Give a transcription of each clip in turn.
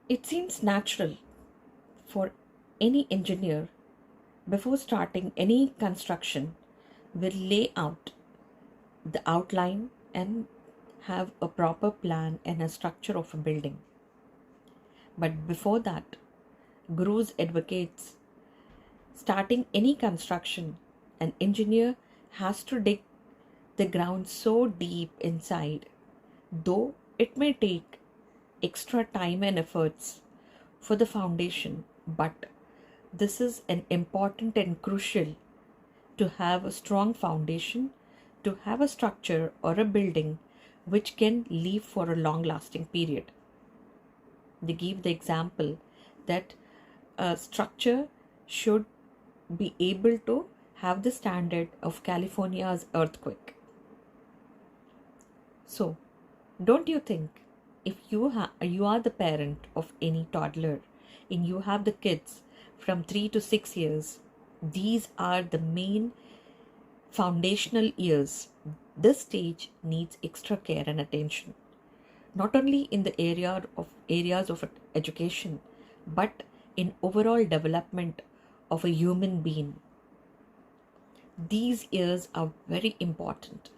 It seems natural for any engineer before starting any construction will lay out the outline and have a proper plan and a structure of a building. But before that, gurus advocates starting any construction, an engineer has to dig the ground so deep inside, though it may take extra time and efforts for the foundation, but this is an important and crucial to have a strong foundation, to have a structure or a building which can live for a long lasting period. They give the example that a structure should be able to have the standard of California's earthquake. So, don't you think if you are the parent of any toddler and you have the kids from 3 to 6 years, these are the main foundational years. This stage needs extra care and attention, not only in the areas of education, but in overall development of a human being. These years are very important.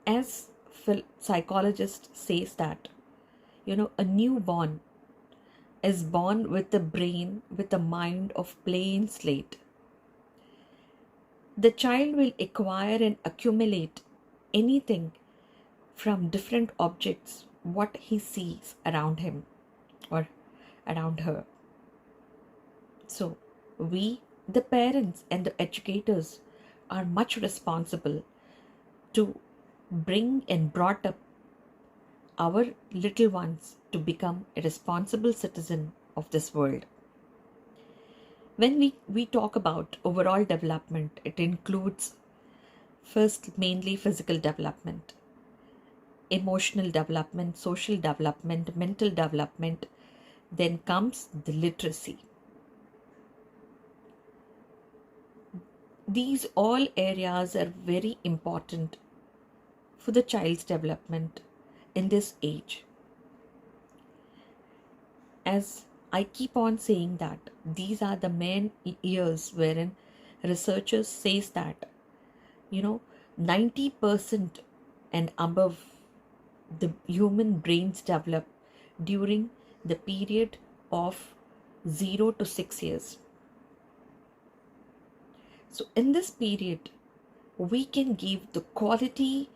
As psychologist says that, a newborn is born with a brain, with a mind of plain slate. The child will acquire and accumulate anything from different objects what he sees around him or around her. So we, the parents and the educators, are much responsible to bring and brought up our little ones to become a responsible citizen of this world. When we talk about overall development, it includes first mainly physical development, emotional development, social development, mental development, then comes the literacy. These all areas are very important for the child's development in this age. As I keep on saying that these are the main years wherein researchers says that 90% and above the human brains develop during the period of 0 to 6 years. So in this period, we can give the quality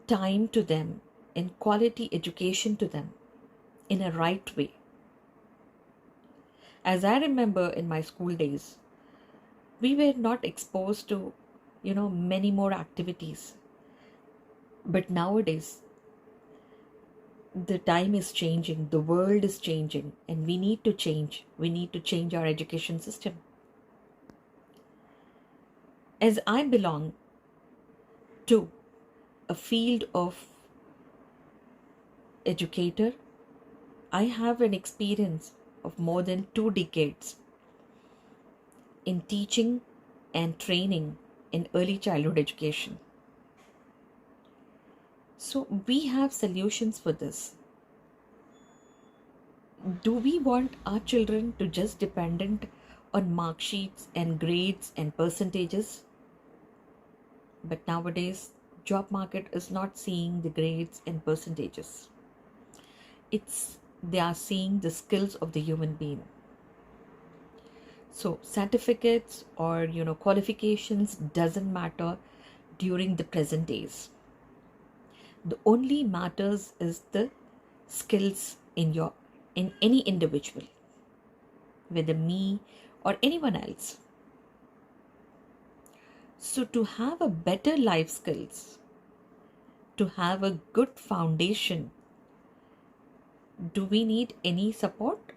time to them and quality education to them in a right way. As I remember in my school days, we were not exposed to, many more activities. But nowadays, the time is changing, the world is changing, and we need to change. We need to change our education system. As I belong to a field of educator, I have an experience of more than 2 decades in teaching and training in early childhood education. So we have solutions for this. Do we want our children to just dependent on mark sheets and grades and percentages? But nowadays, job market is not seeing the grades and percentages. They are seeing the skills of the human being. So certificates or qualifications doesn't matter during the present days. The only matters is the skills in any individual, whether me or anyone else. So to have a better life skills, to have a good foundation, do we need any support?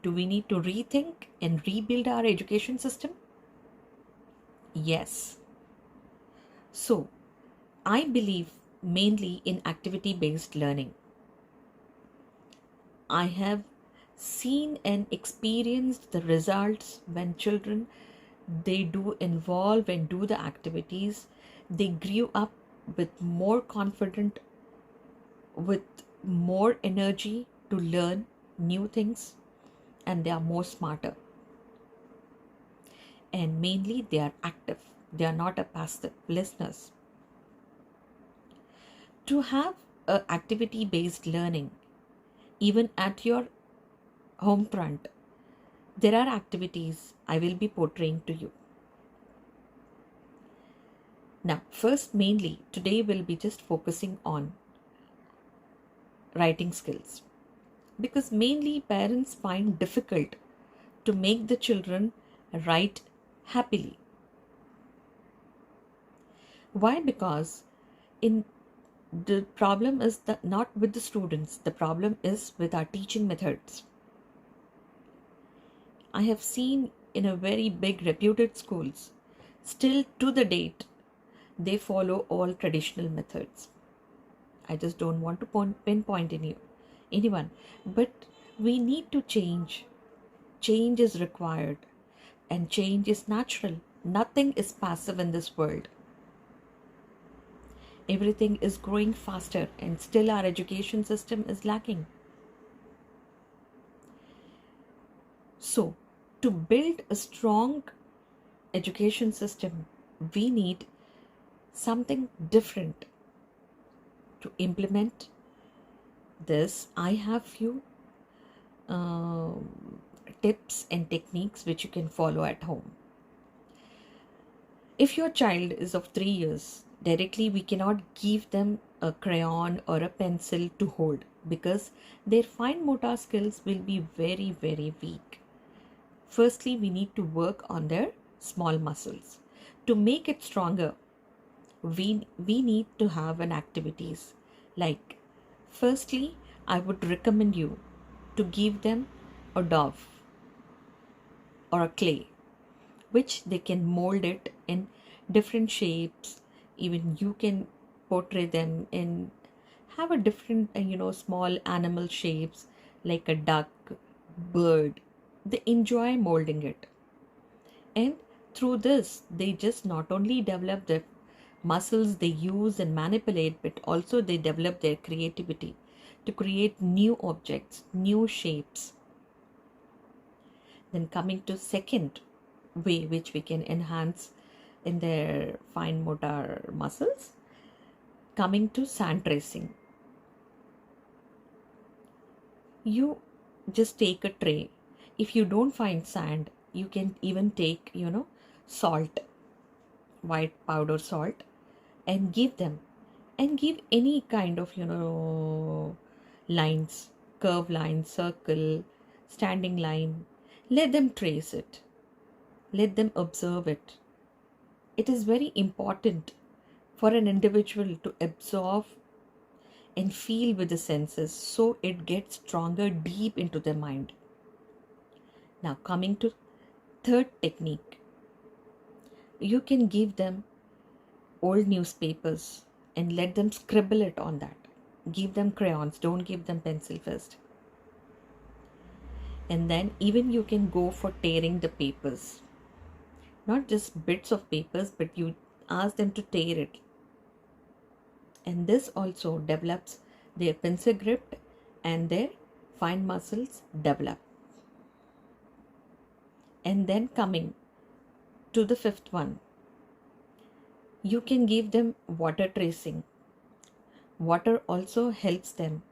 Do we need to rethink and rebuild our education system? Yes. So, I believe mainly in activity-based learning. I have seen and experienced the results when children, they do involve and do the activities. They grew up with more confident with more energy to learn new things, and they are more smarter. And mainly they are active. They are not a passive listeners. To have a activity based learning, even at your home front, there are activities I will be portraying to you. Now, first, mainly today we'll be just focusing on writing skills, because mainly parents find difficult to make the children write happily. Why? Because in the problem is that not with the students, the problem is with our teaching methods. I have seen in a very big reputed schools, still to the date, they follow all traditional methods. I just don't want to pinpoint anyone, but we need to change. Change is required, and change is natural. Nothing is passive in this world. Everything is growing faster, and still our education system is lacking. So, to build a strong education system, we need something different to implement this. I have few tips and techniques which you can follow at home. If your child is of 3 years, directly we cannot give them a crayon or a pencil to hold, because their fine motor skills will be very, very weak. Firstly, we need to work on their small muscles. To make it stronger, we need to have an activities like, firstly, I would recommend you to give them a doll or a clay, which they can mold it in different shapes. Even you can portray them in, have a different small animal shapes like a duck, bird. They enjoy molding it, and through this they just not only develop the muscles they use and manipulate, but also they develop their creativity to create new objects, new shapes. Then coming to second way which we can enhance in their fine motor muscles, coming to sand tracing. You just take a tray. If you don't find sand, you can even take salt, white powder salt, and give them, and give any kind of lines, curve line, circle, standing line. Let them trace it, let them observe it. It is very important for an individual to absorb and feel with the senses, so it gets stronger deep into their mind. Now, coming to third technique, you can give them old newspapers and let them scribble it on that. Give them crayons, don't give them pencil first. And then even you can go for tearing the papers. Not just bits of papers, but you ask them to tear it. And this also develops their pencil grip, and their fine muscles develop. And then coming to the fifth one, you can give them water tracing. Water also helps them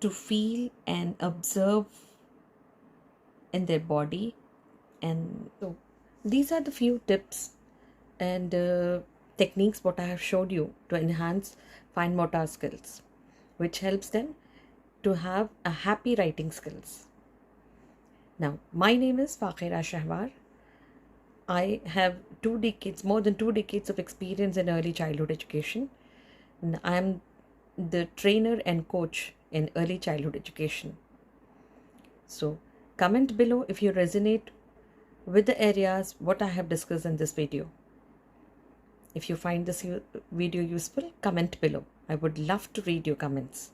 to feel and observe in their body. And so these are the few tips and techniques what I have showed you to enhance fine motor skills, which helps them to have a happy writing skills. Now, my name is Faqira Shahwar. I have more than 2 decades of experience in early childhood education. And I am the trainer and coach in early childhood education. So, comment below if you resonate with the areas what I have discussed in this video. If you find this video useful, comment below. I would love to read your comments.